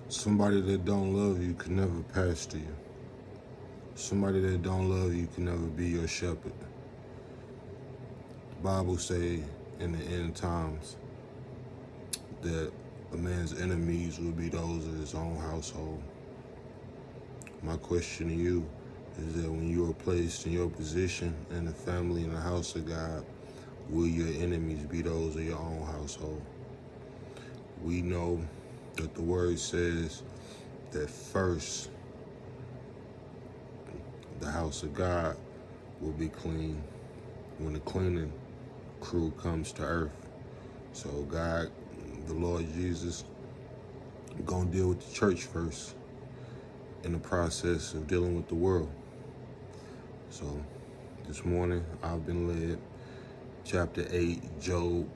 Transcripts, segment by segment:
Somebody that don't love you can never pastor you. Somebody that don't love you can never be your shepherd. The Bible say in the end times that a man's enemies will be those of his own household. My question to you is that when you are placed in your position in the family in the house of God, will your enemies be those of your own household? We know that the word says that first the house of God will be clean when the cleaning crew comes to earth. So God, the Lord Jesus, gonna deal with the church first in the process of dealing with the world. So this morning I've been led chapter 8, Job,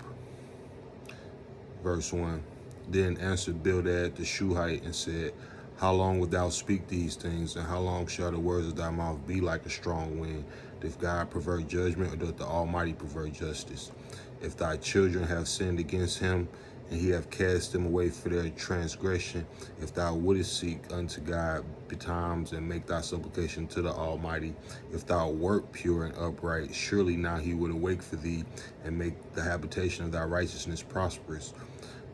verse 1. Then answered Bildad the Shuhite and said, How long wilt thou speak these things, and how long shall the words of thy mouth be like a strong wind? Doth God pervert judgment, or doth the Almighty pervert justice? If thy children have sinned against him, and he have cast them away for their transgression, if thou wouldest seek unto God betimes and make thy supplication to the Almighty, if thou wert pure and upright, surely now he would awake for thee and make the habitation of thy righteousness prosperous.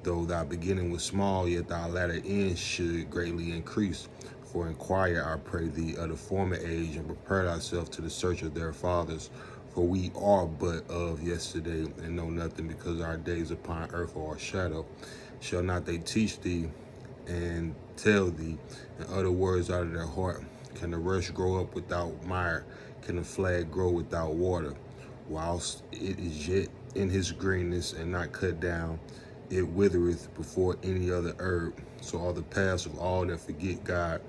Though thy beginning was small, yet thy latter end should greatly increase. For inquire, I pray thee, of the former age, and prepare thyself to the search of their fathers. For we are but of yesterday, and know nothing, because our days upon earth are a shadow. Shall not they teach thee and tell thee, and utter words out of their heart? Can the rush grow up without mire? Can the flag grow without water? Whilst it is yet in his greenness and not cut down, it withereth before any other herb. So are the paths of all that forget God,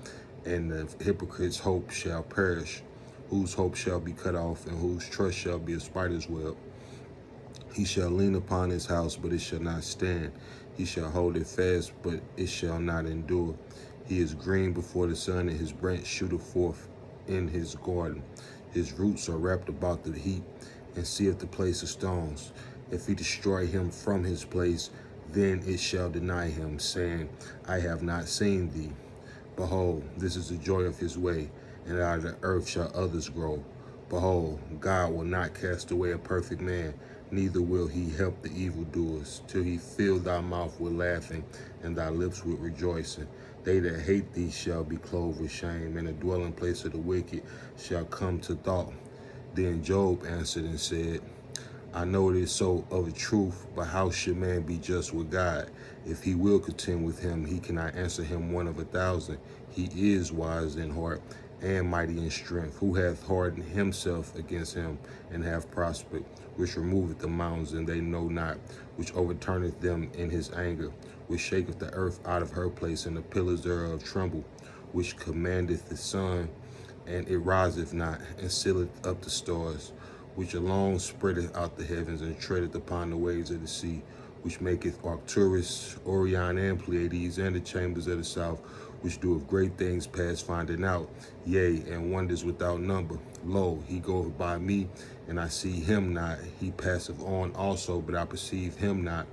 and the hypocrite's hope shall perish, whose hope shall be cut off, and whose trust shall be a spider's web. He shall lean upon his house, but it shall not stand. He shall hold it fast, but it shall not endure. He is green before the sun, and his branch shooteth forth in his garden. His roots are wrapped about the heap, and seeth the place of stones. If he destroy him from his place, then it shall deny him, saying, I have not seen thee. Behold, this is the joy of his way, and out of the earth shall others grow. Behold, God will not cast away a perfect man, neither will he help the evildoers, till he fill thy mouth with laughing, and thy lips with rejoicing. They that hate thee shall be clothed with shame, and the dwelling place of the wicked shall come to thought. Then Job answered and said, I know it is so of a truth, but how should man be just with God? If he will contend with him, he cannot answer him one of 1,000. He is wise in heart and mighty in strength, who hath hardened himself against him and hath prospered, which removeth the mountains, and they know not, which overturneth them in his anger, which shaketh the earth out of her place, and the pillars thereof tremble, which commandeth the sun, and it riseth not, and sealeth up the stars, which alone spreadeth out the heavens, and treadeth upon the waves of the sea, which maketh Arcturus, Orion, and Pleiades, and the chambers of the south, which doeth great things past finding out, yea, and wonders without number. Lo, he goeth by me, and I see him not. He passeth on also, but I perceive him not.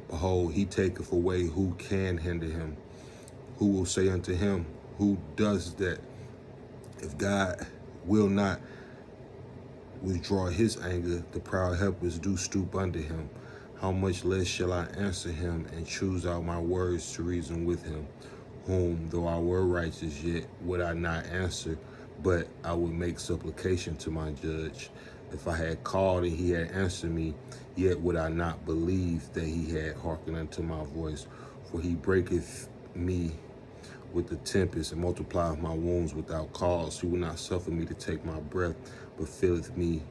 Behold, he taketh away, who can hinder him? Who will say unto him, who does that? If God will not withdraw his anger, the proud helpers do stoop under him. How much less shall I answer him, and choose out my words to reason with him? Whom, though I were righteous, yet would I not answer, but I would make supplication to my judge. If I had called and he had answered me, yet would I not believe that he had hearkened unto my voice. For he breaketh me with the tempest, and multiplieth my wounds without cause. He will not suffer me to take my breath, but filleth me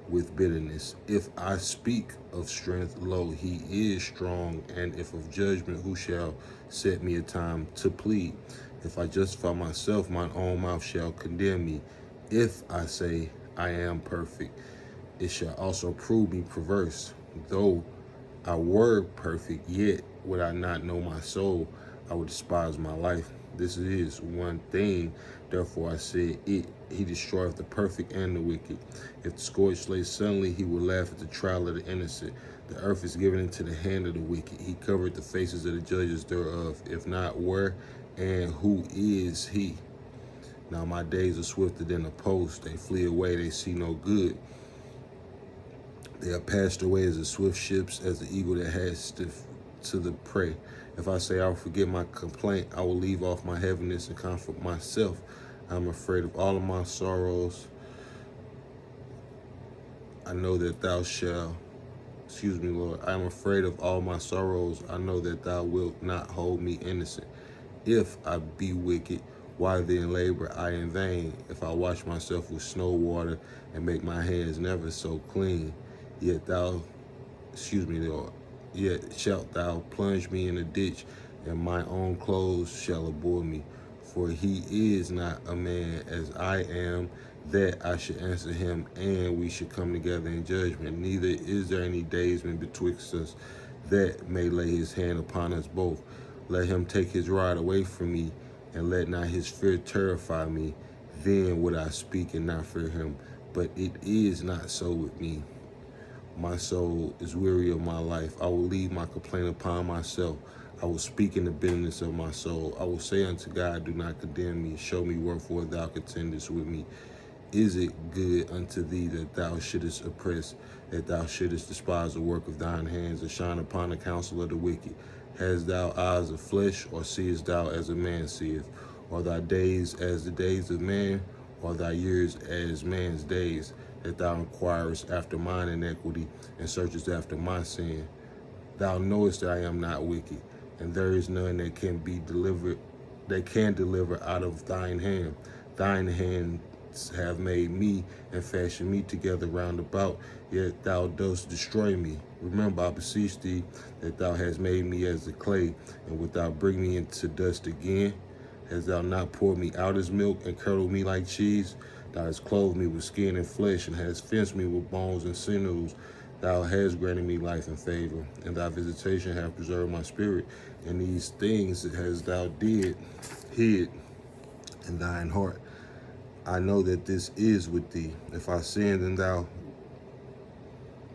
with bitterness. If I speak of strength, lo, he is strong, and if of judgment, who shall set me a time to plead? If I justify myself, mine own mouth shall condemn me. If I say I am perfect, it shall also prove me perverse. Though I were perfect, yet would I not know my soul. I would despise my life. This is one thing, therefore I said it. He destroyeth the perfect and the wicked. If the scourge slay suddenly, he will laugh at the trial of the innocent. The earth is given into the hand of the wicked. He covered the faces of the judges thereof. If not, where and who is he? Now my days are swifter than a post. They flee away, they see no good. They are passed away as the swift ships, as the eagle that has to the prey. If I say I will forget my complaint, I will leave off my heaviness and comfort myself. I am afraid of all of my sorrows. I know that thou shalt, Lord, I am afraid of all my sorrows. I know that thou wilt not hold me innocent. If I be wicked, why then labor I in vain? If I wash myself with snow water and make my hands never so clean, yet thou, Lord, yet shalt thou plunge me in a ditch, and my own clothes shall abhor me. For he is not a man as I am, that I should answer him, and we should come together in judgment. Neither is there any daysman betwixt us that may lay his hand upon us both. Let him take his rod away from me, and let not his fear terrify me. Then would I speak and not fear him. But it is not so with me. My soul is weary of my life. I will leave my complaint upon myself. I will speak in the bitterness of my soul. I will say unto God, do not condemn me. Show me wherefore thou contendest with me. Is it good unto thee that thou shouldest oppress, that thou shouldest despise the work of thine hands, and shine upon the counsel of the wicked? Hast thou eyes of flesh, or seest thou as a man seeth? Are thy days as the days of man, or thy years as man's days? That thou inquirest after mine iniquity, and searchest after my sin. Thou knowest that I am not wicked, and there is none that can deliver out of thine hand. Thine hands have made me and fashioned me together round about, yet thou dost destroy me. Remember, I beseech thee, that thou hast made me as the clay, and wilt thou bring me into dust again? Hast thou not poured me out as milk, and curdled me like cheese? Thou hast clothed me with skin and flesh, and hast fenced me with bones and sinews. Thou hast granted me life and favor, and thy visitation hath preserved my spirit. And these things hast thou hid in thine heart. I know that this is with thee. If I sin, then thou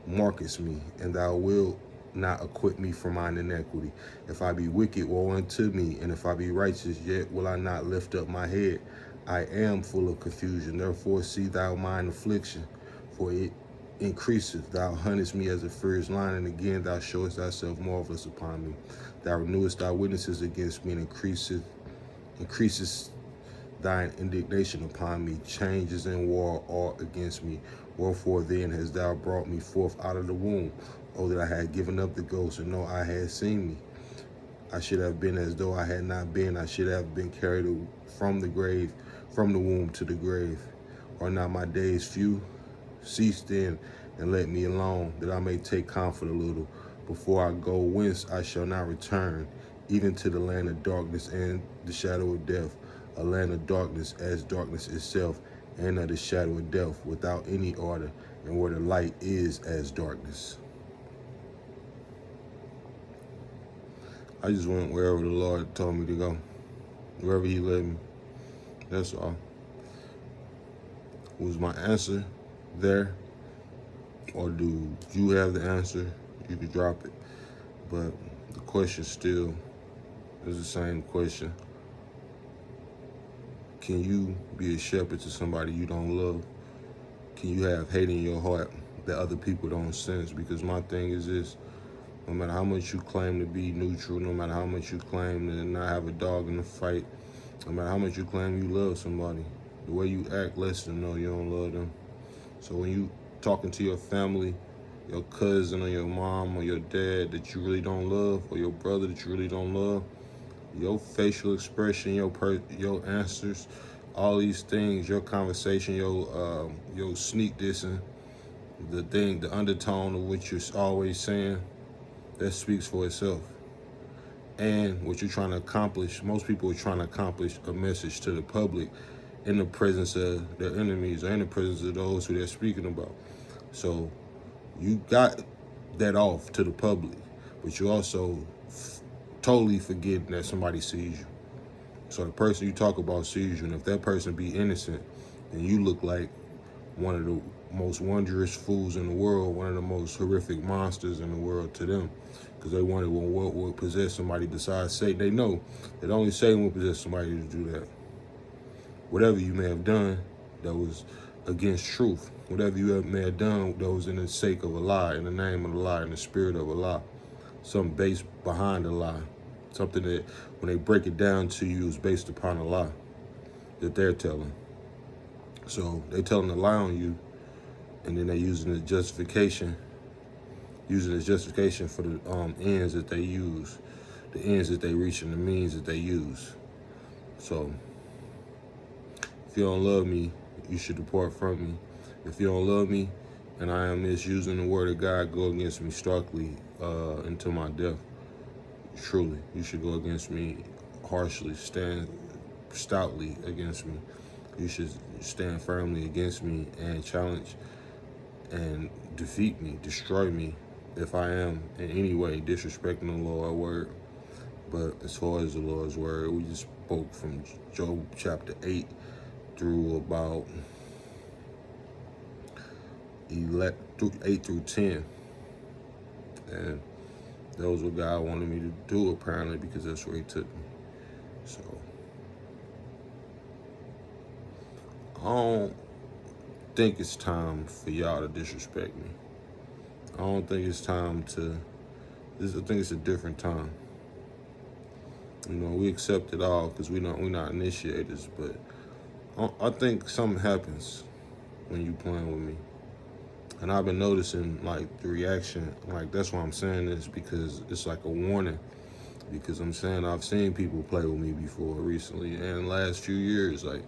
markest me, and thou wilt not acquit me from mine iniquity. If I be wicked, woe unto me, and if I be righteous, yet will I not lift up my head. I am full of confusion, therefore see thou mine affliction, for it increaseth. Thou huntest me as a fierce lion, and again thou showest thyself marvelous upon me. Thou renewest thy witnesses against me, and increasest thine indignation upon me. Changes in war are against me. Wherefore then hast thou brought me forth out of the womb? Oh, that I had given up the ghost, and no eye had seen me. I should have been as though I had not been. I should have been carried from the grave, from the womb to the grave. Are not my days few? Cease then, and let me alone, that I may take comfort a little. Before I go whence I shall not return, even to the land of darkness and the shadow of death, a land of darkness as darkness itself, and of the shadow of death, without any order, and where the light is as darkness. I just went wherever the Lord told me to go, wherever he led me. That's all. Was my answer there? Or do you have the answer? You could drop it. But the question still is the same question. Can you be a shepherd to somebody you don't love? Can you have hate in your heart that other people don't sense? Because my thing is this: no matter how much you claim to be neutral, no matter how much you claim to not have a dog in the fight, no matter how much you claim you love somebody, the way you act lets them know you don't love them. So when you talking to your family, your cousin or your mom or your dad that you really don't love, or your brother that you really don't love, your facial expression, your answers, all these things, your conversation, your sneak dissing, the undertone of what you're always saying, that speaks for itself. And what you're trying to accomplish, most people are trying to accomplish a message to the public in the presence of their enemies, or in the presence of those who they're speaking about. So you got that off to the public, but you also totally forgetting that somebody sees you. So the person you talk about sees you, and if that person be innocent, then you look like one of the most wondrous fools in the world, one of the most horrific monsters in the world to them. Because they wondered, well, what would possess somebody besides Satan? They know that only Satan will possess somebody to do that. Whatever you may have done that was against truth, whatever you may have done that was in the sake of a lie, in the name of a lie, in the spirit of a lie, something based behind a lie, something that when they break it down to you is based upon a lie that they're telling. So they telling a lie on you, and then they using the justification for the ends that they use, the ends that they reach and the means that they use. So if you don't love me, you should depart from me. If you don't love me and I am misusing the word of God, go against me starkly until my death. Truly, you should go against me harshly, stand stoutly against me. You should stand firmly against me and challenge and defeat me, destroy me, if I am in any way disrespecting the Lord's word. But as far as the Lord's word, we just spoke from Job chapter 8 through about 8 through 10. And that was what God wanted me to do, apparently, because that's where he took me. So I don't think it's time for y'all to disrespect me. I don't think it's time to, I think it's a different time. You know, we accept it all because we're not initiators, but I think something happens when you playing with me. And I've been noticing, like, the reaction, like, that's why I'm saying this, because it's like a warning. Because I'm saying I've seen people play with me before recently, and in the last few years, like,